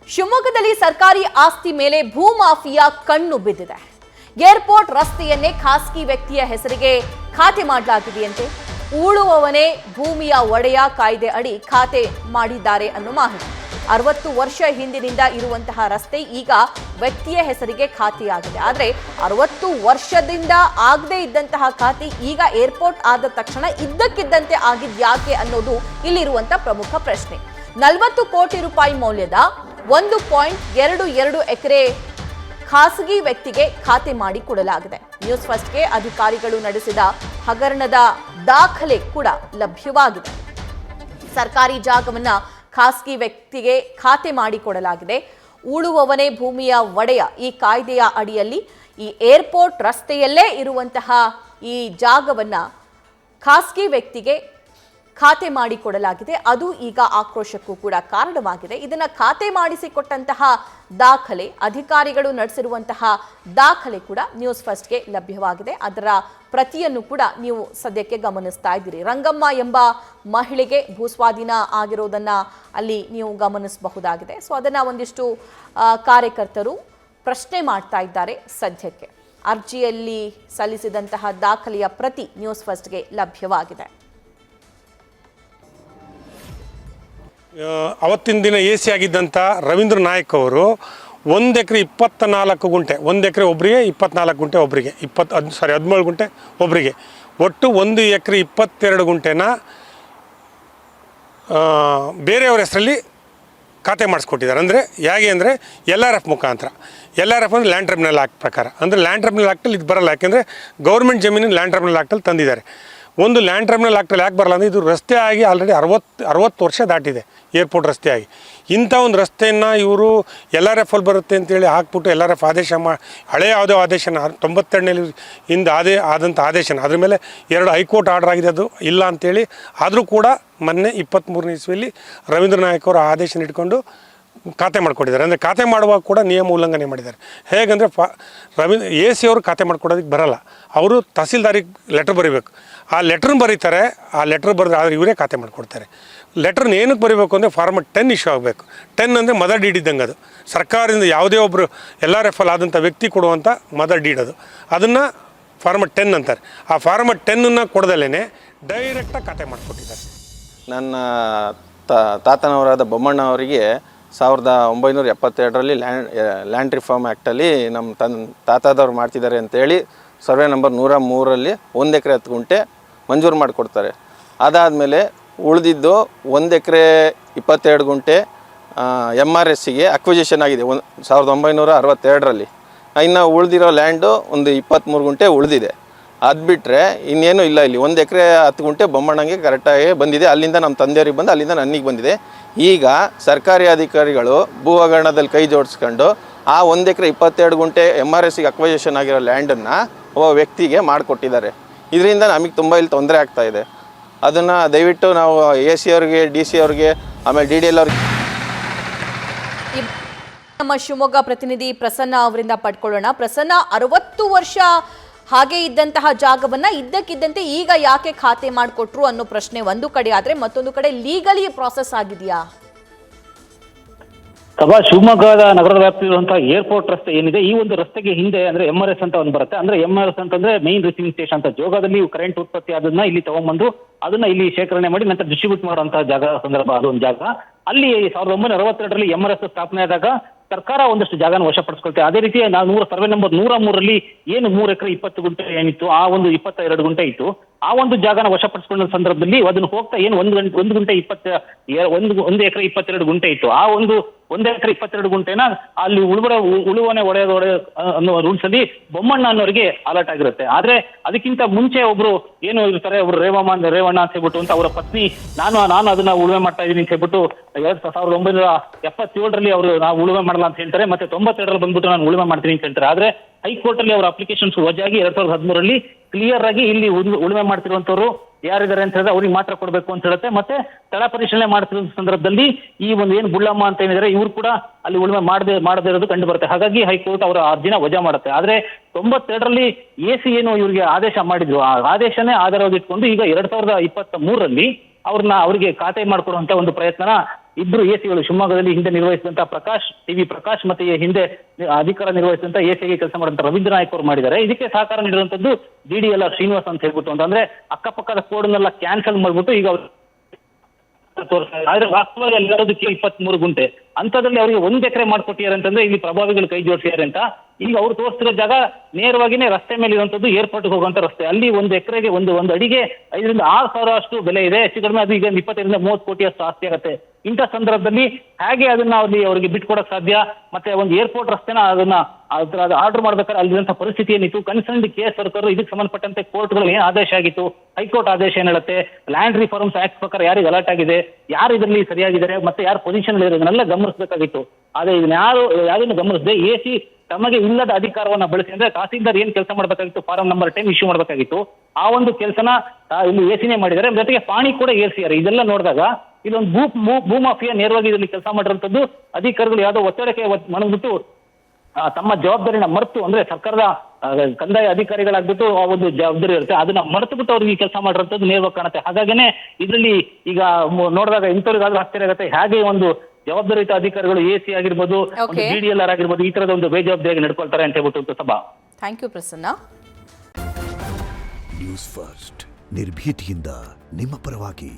ಶಿವಮೊಗ್ಗದಲ್ಲಿ ಸರ್ಕಾರಿ ಆಸ್ತಿ ಮೇಲೆ ಭೂಮಾಫಿಯಾ ಕಣ್ಣು ಬಿದ್ದಿದೆ. ಏರ್ಪೋರ್ಟ್ ರಸ್ತೆಯನ್ನೇ ಖಾಸಗಿ ವ್ಯಕ್ತಿಯ ಹೆಸರಿಗೆ ಖಾತೆ ಮಾಡಲಾಗಿದೆಯಂತೆ. ಉಳುವವನೇ ಭೂಮಿಯ ಒಡೆಯ ಕಾಯ್ದೆ ಅಡಿ ಖಾತೆ ಮಾಡಿದ್ದಾರೆ ಅನ್ನೋ ಮಾಹಿತಿ. 60 ವರ್ಷ ಹಿಂದಿನಿಂದ ಇರುವಂತಹ ರಸ್ತೆ ಈಗ ವ್ಯಕ್ತಿಯ ಹೆಸರಿಗೆ ಖಾತೆಯಾಗಿದೆ. ಆದರೆ 60 ವರ್ಷದಿಂದ ಆಗದೇ ಇದ್ದಂತಹ ಖಾತೆ ಈಗ ಏರ್ಪೋರ್ಟ್ ಆದ ತಕ್ಷಣ ಇದ್ದಕ್ಕಿದ್ದಂತೆ ಆಗಿದ್ಯಾಕೆ ಅನ್ನೋದು ಇಲ್ಲಿರುವಂತಹ ಪ್ರಮುಖ ಪ್ರಶ್ನೆ. 40 ಕೋಟಿ ರೂಪಾಯಿ ಮೌಲ್ಯದ 1.22 ಎಕರೆ ಖಾಸಗಿ ವ್ಯಕ್ತಿಗೆ ಖಾತೆ ಮಾಡಿ ಕೊಡಲಾಗಿದೆ. ನ್ಯೂಸ್ ಫಸ್ಟ್ಗೆ ಅಧಿಕಾರಿಗಳು ನಡೆಸಿದ ಹಗರಣದ ದಾಖಲೆ ಕೂಡ ಲಭ್ಯವಾಗಿದೆ. ಸರ್ಕಾರಿ ಜಾಗವನ್ನ ಖಾಸಗಿ ವ್ಯಕ್ತಿಗೆ ಖಾತೆ ಮಾಡಿಕೊಡಲಾಗಿದೆ. ಉಳುವವನೇ ಭೂಮಿಯ ಒಡೆಯ ಈ ಕಾಯ್ದೆಯ ಅಡಿಯಲ್ಲಿ ಈ ಏರ್ಪೋರ್ಟ್ ರಸ್ತೆಯಲ್ಲೇ ಇರುವಂತಹ ಈ ಜಾಗವನ್ನ ಖಾಸಗಿ ವ್ಯಕ್ತಿಗೆ ಖಾತೆ ಮಾಡಿಕೊಡಲಾಗಿದೆ. ಅದು ಈಗ ಆಕ್ರೋಶಕ್ಕೂ ಕೂಡ ಕಾರಣವಾಗಿದೆ. ಇದನ್ನ ಖಾತೆ ಮಾಡಿಸಿಕೊಟ್ಟಂತಹ ದಾಖಲೆ, ಅಧಿಕಾರಿಗಳು ನಡೆಸಿರುವಂತಹ ದಾಖಲೆ ಕೂಡ ನ್ಯೂಸ್ ಫಸ್ಟ್ಗೆ ಲಭ್ಯವಾಗಿದೆ. ಅದರ ಪ್ರತಿಯನ್ನು ಕೂಡ ನೀವು ಸದ್ಯಕ್ಕೆ ಗಮನಿಸ್ತಾ ಇದ್ದೀರಿ. ರಂಗಮ್ಮ ಎಂಬ ಮಹಿಳೆಗೆ ಭೂಸ್ವಾಧೀನ ಆಗಿರೋದನ್ನ ಅಲ್ಲಿ ನೀವು ಗಮನಿಸಬಹುದಾಗಿದೆ. ಸೊ ಅದನ್ನ ಒಂದಿಷ್ಟು ಕಾರ್ಯಕರ್ತರು ಪ್ರಶ್ನೆ ಮಾಡ್ತಾ ಇದ್ದಾರೆ. ಸದ್ಯಕ್ಕೆ ಅರ್ಜಿಯಲ್ಲಿ ಸಲ್ಲಿಸಿದಂತಹ ದಾಖಲೆಯ ಪ್ರತಿ ನ್ಯೂಸ್ ಫಸ್ಟ್ಗೆ ಲಭ್ಯವಾಗಿದೆ. ಅವತ್ತಿನ ದಿನ AC ಆಗಿದ್ದಂಥ ರವೀಂದ್ರ ನಾಯಕ್ ಅವರು 1 ಎಕರೆ 24 ಗುಂಟೆ, 1 ಎಕರೆ ಒಬ್ಬರಿಗೆ, 24 ಗುಂಟೆ ಒಬ್ಬರಿಗೆ, 17 ಗುಂಟೆ ಒಬ್ಬರಿಗೆ, ಒಟ್ಟು 1 ಎಕರೆ 22 ಗುಂಟೆನ ಬೇರೆಯವ್ರ ಹೆಸರಲ್ಲಿ ಖಾತೆ ಮಾಡಿಸ್ಕೊಟ್ಟಿದ್ದಾರೆ. ಅಂದರೆ ಹೇಗೆ ಅಂದರೆ LRF ಮುಖಾಂತರ. LRF ಅಂದರೆ ಲ್ಯಾಂಡ್ ಟ್ರಿಬ್ಯುನಲ್ ಆ್ಯಕ್ಟ್ ಪ್ರಕಾರ. ಅಂದರೆ ಲ್ಯಾಂಡ್ ಟ್ರಿಬ್ಯುನಲ್ ಆ್ಯಕ್ಟಲ್ಲಿ ಇದು ಬರಲ್ಲ. ಯಾಕೆಂದರೆ ಗೌರ್ಮೆಂಟ್ ಜಮೀನು ಲ್ಯಾಂಡ್ ಟ್ರಿಬ್ಯುನಲ್ ಆ್ಯಕ್ಟಲ್ಲಿ ತಂದಿದ್ದಾರೆ. ಒಂದು ಲ್ಯಾಂಡ್ ಟ್ರಿಬ್ಯುನಲ್ ಆ್ಯಕ್ಟಲ್ಲಿ ಯಾಕೆ ಬರಲ್ಲ ಅಂದರೆ ಇದು ರಸ್ತೆ ಆಗಿ ಆಲ್ರೆಡಿ 60 ವರ್ಷ ದಾಟಿದೆ. ಏರ್ಪೋರ್ಟ್ ರಸ್ತೆ ಆಗಿ ಇಂಥ ಒಂದು ರಸ್ತೆಯನ್ನು ಇವರು LRF ಅಲ್ಲಿ ಬರುತ್ತೆ ಅಂತೇಳಿ ಹಾಕ್ಬಿಟ್ಟು LRF ಆದೇಶ ಹಳೆಯ ಯಾವುದೋ ಆದೇಶನ 92ನೇ ಹಿಂದೆ ಆದಂಥ ಆದೇಶನ ಅದ್ರ ಮೇಲೆ 2 ಹೈಕೋರ್ಟ್ ಆರ್ಡರ್ ಆಗಿದೆ, ಅದು ಇಲ್ಲ ಅಂತೇಳಿ. ಆದರೂ ಕೂಡ ಮೊನ್ನೆ 23ನೇ ಇಸ್ವಿಯಲ್ಲಿ ರವೀಂದ್ರ ನಾಯಕ್ ಅವರು ಆದೇಶನ ಇಟ್ಕೊಂಡು ಖಾತೆ ಮಾಡಿಕೊಟ್ಟಿದ್ದಾರೆ. ಅಂದರೆ ಖಾತೆ ಮಾಡುವಾಗ ಕೂಡ ನಿಯಮ ಉಲ್ಲಂಘನೆ ಮಾಡಿದ್ದಾರೆ. ಹೇಗೆಂದರೆ AC ಅವರು ಖಾತೆ ಮಾಡ್ಕೊಡೋದಕ್ಕೆ ಬರಲ್ಲ. ಅವರು ತಹಸೀಲ್ದಾರಿಗೆ ಲೆಟ್ರ್ ಬರೀಬೇಕು. ಆ ಲೆಟ್ರನ್ನ ಬರೀತಾರೆ. ಆ ಲೆಟ್ರ್ ಬರೆದ್ರೆ ಆದರೆ ಇವರೇ ಖಾತೆ ಮಾಡಿಕೊಡ್ತಾರೆ. ಲೆಟ್ರನ್ನ ಏನಕ್ಕೆ ಬರೀಬೇಕು ಅಂದರೆ ಫಾರ್ಮಟ್ 10 ಇಶ್ಯೂ ಆಗಬೇಕು. 10 ಅಂದರೆ ಮದರ್ ಡೀಡ್ ಇದ್ದಂಗೆ. ಅದು ಸರ್ಕಾರದಿಂದ ಯಾವುದೇ ಒಬ್ಬರು LRF ಅಲ್ಲಿ ಆದಂಥ ವ್ಯಕ್ತಿ ಕೊಡುವಂಥ ಮದರ್ ಡೀಡ್ ಅದು. ಅದನ್ನು ಫಾರ್ಮಟ್ 10 ಅಂತಾರೆ. ಆ ಫಾರ್ಮಟ್ 10 ಕೊಡದಲ್ಲೇ ಡೈರೆಕ್ಟಾಗಿ ಖಾತೆ ಮಾಡಿಕೊಟ್ಟಿದ್ದಾರೆ. ನನ್ನ ತಾತನವರಾದ ಬೊಮ್ಮಣ್ಣ ಅವರಿಗೆ 1972ರಲ್ಲಿ ಲ್ಯಾಂಡ್ ರಿಫಾರ್ಮ್ ಆ್ಯಕ್ಟಲ್ಲಿ ನಮ್ಮ ತಾತದವ್ರು ಮಾಡ್ತಿದ್ದಾರೆ ಅಂತೇಳಿ ಸರ್ವೆ ನಂಬರ್ 103ರಲ್ಲಿ 1 ಎಕರೆ 10 ಗುಂಟೆ ಮಂಜೂರು ಮಾಡಿಕೊಡ್ತಾರೆ. ಅದಾದಮೇಲೆ ಉಳಿದಿದ್ದು 1 ಎಕರೆ 22 ಗುಂಟೆ MRSಗೆ ಅಕ್ವಿಜಿಷನ್ ಆಗಿದೆ 1962ರಲ್ಲಿ. ಇನ್ನು ಉಳಿದಿರೋ ಲ್ಯಾಂಡು ಒಂದು 23 ಗುಂಟೆ ಉಳಿದಿದೆ. ಅದು ಬಿಟ್ಟರೆ ಇನ್ನೇನು ಇಲ್ಲ. ಇಲ್ಲಿ 1 ಎಕರೆ 10 ಗುಂಟೆ ಬೊಮ್ಮಣ್ಣಂಗೆ ಕರೆಕ್ಟಾಗಿ ಬಂದಿದೆ. ಅಲ್ಲಿಂದ ನಮ್ಮ ತಂದೆಯವ್ರಿಗೆ ಬಂದು ಅಲ್ಲಿಂದ ನನಗೆ ಬಂದಿದೆ. ಈಗ ಸರ್ಕಾರಿ ಅಧಿಕಾರಿಗಳು ಭೂ ಹಗರಣದಲ್ಲಿ ಕೈ ಜೋಡಿಸ್ಕೊಂಡು ಆ 1 ಎಕರೆ 22 ಗುಂಟೆ MRSಗೆ ಅಕ್ವಿಜಿಷನ್ ಆಗಿರೋ ಲ್ಯಾಂಡನ್ನು ಒಬ್ಬ ವ್ಯಕ್ತಿಗೆ ಮಾಡಿಕೊಟ್ಟಿದ್ದಾರೆ. ಇದರಿಂದ ನಮಗೆ ತುಂಬ ಇಲ್ಲಿ ತೊಂದರೆ ಆಗ್ತಾಯಿದೆ. ಅದನ್ನು ದಯವಿಟ್ಟು ನಾವು AC ಅವ್ರಿಗೆ, DC ಅವ್ರಿಗೆ, ಆಮೇಲೆ DDL ಅವ್ರಿಗೆ. ನಮ್ಮ ಶಿವಮೊಗ್ಗ ಪ್ರತಿನಿಧಿ ಪ್ರಸನ್ನ ಅವರಿಂದ ಪಡ್ಕೊಳ್ಳೋಣ. ಪ್ರಸನ್ನ, 60 ವರ್ಷ ಹಾಗೆ ಇದ್ದಂತಹ ಜಾಗವನ್ನ ಇದ್ದಕ್ಕಿದ್ದಂತೆ ಈಗ ಯಾಕೆ ಖಾತೆ ಮಾಡಿಕೊಟ್ರು ಅನ್ನೋ ಪ್ರಶ್ನೆ ಒಂದು ಕಡೆ ಆದ್ರೆ, ಮತ್ತೊಂದು ಕಡೆ ಲೀಗಲಿ ಪ್ರಾಸೆಸ್ ಆಗಿದೆಯಾ? ಶಿವಮೊಗ್ಗದ ನಗರದ ವ್ಯಾಪ್ತಿರುವಂತಹ ಏರ್ಪೋರ್ಟ್ ರಸ್ತೆ ಏನಿದೆ, ಈ ಒಂದು ರಸ್ತೆಗೆ ಹಿಂದೆ ಅಂದ್ರೆ MRS ಅಂತ ಒಂದು ಬರುತ್ತೆ. ಅಂದ್ರೆ MRS ಅಂತಂದ್ರೆ ಮೈನ್ ರಿಸೀವಿಂಗ್ ಸ್ಟೇಷನ್ ಅಂತ. ಜೋಗದಲ್ಲಿ ಕರೆಂಟ್ ಉತ್ಪತ್ತಿ ಅದನ್ನ ಇಲ್ಲಿ ತಗೊಂಡ್ಬಂದು ಅದನ್ನ ಇಲ್ಲಿ ಶೇಖರಣೆ ಮಾಡಿ ನಂತರ ಡಿಸ್ಟ್ರಿಬ್ಯೂಟ್ ಮಾಡುವಂತಹ ಜಾಗ ಸಂದರ್ಭ. ಅದೊಂದು ಜಾಗ. ಅಲ್ಲಿ 1962ರಲ್ಲಿ MRS ಸ್ಥಾಪನೆ ಆದಾಗ ಸರ್ಕಾರ ಒಂದಷ್ಟು ಜಾಗನ ವಶಪಡಿಸ್ಕೊಳ್ತೇವೆ. ಅದೇ ರೀತಿ ನಾವು ಸರ್ವೆ ನಂಬರ್ 103ರಲ್ಲಿ ಏನು 3 ಎಕರೆ 20 ಗುಂಟೆ ಏನಿತ್ತು, ಆ ಒಂದು 22 ಗುಂಟೆ ಇತ್ತು. ಆ ಒಂದು ಜಾಗನ ವಶಪಡಿಸಿಕೊಂಡ ಸಂದರ್ಭದಲ್ಲಿ ಅದನ್ನು ಹೋಗ್ತಾ ಏನು 1 ಎಕರೆ 22 ಗುಂಟೆ ಇತ್ತು. ಆ 1 ಎಕರೆ 22 ಗುಂಟೆನ ಅಲ್ಲಿ ಉಳುವನೆ ಒಡೆಯ ಅನ್ನೋ ರೂಲ್ಸ್ ಅಲ್ಲಿ ಬೊಮ್ಮಣ್ಣ ಅನ್ನೋರಿಗೆ ಅಲರ್ಟ್ ಆಗಿರುತ್ತೆ. ಆದ್ರೆ ಅದಕ್ಕಿಂತ ಮುಂಚೆ ಒಬ್ರು ಏನು ಇರ್ತಾರೆ, ಒಬ್ರು ರೇವಣ್ಣ ಅಂತ ಹೇಳ್ಬಿಟ್ಟು ಅಂತ ಅವರ ಪತ್ನಿ ನಾನು ಅದನ್ನ ಉಳುಮೆ ಮಾಡ್ತಾ ಇದ್ದೀನಿ ಅಂತ ಹೇಳ್ಬಿಟ್ಟು 1977ರಲ್ಲಿ ಅವರು ನಾವು ಉಳುಮೆ ಮಾಡಲ್ಲ ಅಂತ ಹೇಳ್ತಾರೆ. ಮತ್ತೆ 92ರಲ್ಲಿ ಬಂದ್ಬಿಟ್ಟು ನಾನು ಉಳುಮೆ ಮಾಡ್ತೀನಿ ಅಂತ ಹೇಳ್ತಾರೆ. ಆದ್ರೆ ಹೈಕೋರ್ಟ್ ಅಲ್ಲಿ ಅವರ ಅಪ್ಲಿಕೇಶನ್ಸ್ ವಜಾಗಿ 2013ರಲ್ಲಿ ಕ್ಲಿಯರ್ ಆಗಿ ಇಲ್ಲಿ ಉಳುಮೆ ಮಾಡ್ತಿರುವಂತವ್ರು ಯಾರಿದ್ದಾರೆ ಅಂತ ಹೇಳಿದ್ರೆ ಅವ್ರಿಗೆ ಮಾತ್ರ ಕೊಡಬೇಕು ಅಂತ ಹೇಳುತ್ತೆ. ಮತ್ತೆ ಸ್ಥಳ ಪರಿಶೀಲನೆ ಮಾಡ್ತಿರೋ ಸಂದರ್ಭದಲ್ಲಿ ಈ ಒಂದು ಏನು ಬುಳ್ಳಮ್ಮ ಅಂತ ಏನಿದ್ದಾರೆ ಇವ್ರು ಕೂಡ ಅಲ್ಲಿ ಉಳುಮೆ ಮಾಡದೇ ಇರೋದು ಕಂಡು ಬರುತ್ತೆ. ಹಾಗಾಗಿ ಹೈಕೋರ್ಟ್ ಅವರ ಅರ್ಜಿನ ವಜಾ ಮಾಡುತ್ತೆ. ಆದ್ರೆ 92ರಲ್ಲಿ AC ಏನು ಇವರಿಗೆ ಆದೇಶ ಮಾಡಿದ್ರು, ಆ ಆದೇಶನೇ ಆಧಾರವಾಗಿಟ್ಕೊಂಡು ಈಗ 2023ರಲ್ಲಿ ಅವರಿಗೆ ಖಾತೆ ಮಾಡಿಕೊಡುವಂತ ಒಂದು ಪ್ರಯತ್ನ ಇಬ್ರು ಎಸಿಗಳು ಶಿವಮೊಗ್ಗದಲ್ಲಿ ಹಿಂದೆ ನಿರ್ವಹಿಸಿದಂತ ಪ್ರಕಾಶ್ ಮತ್ತೆ ಈ ಹಿಂದೆ ಅಧಿಕಾರ ನಿರ್ವಹಿಸಿದಂತ ಎಸಿಗೆ ಕೆಲಸ ಮಾಡಿದಂತ ರವೀಂದ್ರ ನಾಯ್ಕ ಅವರು ಮಾಡಿದ್ದಾರೆ. ಇದಕ್ಕೆ ಸಹಕಾರ ನೀಡಿರುವಂತದ್ದು DDLR ಶ್ರೀನಿವಾಸ್ ಅಂತ ಹೇಳ್ಬಿಟ್ಟು ಅಂದ್ರೆ ಅಕ್ಕಪಕ್ಕದ ಕೋಡ್ನೆಲ್ಲ ಕ್ಯಾನ್ಸಲ್ ಮಾಡ್ಬಿಟ್ಟು ಈಗ ಆದ್ರೆ ವಾಸ್ತವವಾಗಿ ಅಲ್ಲಿರೋದಕ್ಕೆ 23 ಗುಂಟೆ ಅಂತದ್ರಲ್ಲಿ ಅವರಿಗೆ 1 ಎಕರೆ ಮಾಡ್ಕೊಟ್ಟಿದ್ದಾರೆ ಅಂತಂದ್ರೆ ಇಲ್ಲಿ ಪ್ರಭಾವಿಗಳು ಕೈ ಜೋಡಿಸಿದ್ದಾರೆ ಅಂತ. ಈಗ ಅವ್ರು ತೋರಿಸ್ತಿರೋ ಜಾಗ ನೇರವಾಗಿನೇ ರಸ್ತೆ ಮೇಲೆ ಇರುವಂತದ್ದು ಏರ್ಪೋರ್ಟ್ಗೆ ಹೋಗುವಂತ ರಸ್ತೆ. ಅಲ್ಲಿ 1 ಎಕರೆಗೆ ಒಂದು ಅಡಿಗೆ 5,000 ರಿಂದ 6,000 ಅಷ್ಟು ಬೆಲೆ ಇದೆ. ಹೆಚ್ಚು ಕಡಿಮೆ ಅದು ಈಗ 25 ರಿಂದ 30 ಕೋಟಿ ಅಷ್ಟು ಆಸ್ತಿ ಆಗುತ್ತೆ. ಇಂಥ ಸಂದರ್ಭದಲ್ಲಿ ಹೇಗೆ ಅದನ್ನ ಅವರಿಗೆ ಬಿಟ್ಕೊಡಕ್ ಸಾಧ್ಯ? ಮತ್ತೆ ಒಂದು ಏರ್ಪೋರ್ಟ್ ರಸ್ತೆನ ಅದನ್ನ ಆರ್ಡರ್ ಮಾಡ್ಬೇಕಾದ್ರೆ ಅಲ್ಲಿರುವಂತಹ ಪರಿಸ್ಥಿತಿ ಏನಿತ್ತು? ಕನ್ಸರ್ನ್ಡ್ ಕೇಸ್ ಸರ್ಕಾರ ಇದಕ್ಕೆ ಸಂಬಂಧಪಟ್ಟಂತೆ ಕೋರ್ಟ್ಗಳು ಏನ್ ಆದೇಶ ಆಗಿತ್ತು? ಹೈಕೋರ್ಟ್ ಆದೇಶ ಏನ್ ಹೇಳುತ್ತೆ? ಲ್ಯಾಂಡ್ ರಿಫಾರ್ಮ್ಸ್ ಆಕ್ಟ್ ಪ್ರಕಾರ ಯಾರಿಗೆ ಅಲರ್ಟ್ ಆಗಿದೆ, ಯಾರು ಇದರಲ್ಲಿ ಸರಿಯಾಗಿದ್ದಾರೆ, ಮತ್ತೆ ಯಾರು ಪೊಸಿಷನ್ ಇದನ್ನೆಲ್ಲ ಗಮನಿಸಬೇಕಾಗಿತ್ತು. ಆದ್ರೆ ಇದನ್ನ ಯಾರನ್ನು ಗಮನಿಸದೆ ಎಸಿ ತಮಗೆ ಇಲ್ಲದ ಅಧಿಕಾರವನ್ನ ಬಳಸಿ ಅಂದ್ರೆ ತಹಸೀಲ್ದಾರ್ ಏನ್ ಕೆಲಸ ಮಾಡ್ಬೇಕಾಗಿತ್ತು, ಫಾರಂ ನಂಬರ್ 10 ಇಶ್ಯೂ ಮಾಡ್ಬೇಕಾಗಿತ್ತು, ಆ ಒಂದು ಕೆಲಸನ ಇಲ್ಲಿ ಎಸಿನೇ ಮಾಡಿದ್ದಾರೆ. ಜೊತೆಗೆ ಪಾಣಿ ಕೂಡ ಏರ್ಸಿದ್ದಾರೆ. ಇದೆಲ್ಲ ನೋಡಿದಾಗ ಇದೊಂದು ಭೂ ಮಾಫಿಯಾ ನೇರವಾಗಿ ಇದರಲ್ಲಿ ಕೆಲಸ ಮಾಡಿರುವಂತದ್ದು. ಅಧಿಕಾರಿಗಳು ಯಾವುದೋ ಒತ್ತಡಕ್ಕೆ ಮಣಗ್ಬಿಟ್ಟು ತಮ್ಮ ಜವಾಬ್ದಾರಿನ ಮರೆತು ಅಂದ್ರೆ ಸರ್ಕಾರದ ಕಂದಾಯ ಅಧಿಕಾರಿಗಳಾಗ್ಬಿಟ್ಟು ಆ ಒಂದು ಜವಾಬ್ದಾರಿ ಇರುತ್ತೆ ಅದನ್ನ ಮರೆತು ಬಿಟ್ಟು ಅವ್ರಿಗೆ ಕೆಲಸ ಮಾಡಿರುವಂತದ್ದು ನೇರವಾಗಿ ಕಾಣುತ್ತೆ. ಹಾಗಾಗೇನೆ ಇದರಲ್ಲಿ ಈಗ ನೋಡಿದಾಗ ಇಂಥವ್ರಿಗಾದ್ರೂ ಆಶ್ಚರ್ಯ ಆಗುತ್ತೆ ಹೇಗೆ ಒಂದು ಜವಾಬ್ದಾರಿಯುತ ಅಧಿಕಾರಿಗಳು ಎಸಿ ಆಗಿರ್ಬೋದು, DDLR ಆಗಿರ್ಬೋದು, ಈ ತರದ ಒಂದು ಬೇಜವಾಬ್ದಾರಿಯಾಗಿ ನಡ್ಕೊಳ್ತಾರೆ ಅಂತ ಹೇಳ್ಬಿಟ್ಟು ಸಭಾ. Thank you Prasanna. News first ನಿರ್ಭೀತಿಯಿಂದ ನಿಮ್ಮ ಪರವಾಗಿ.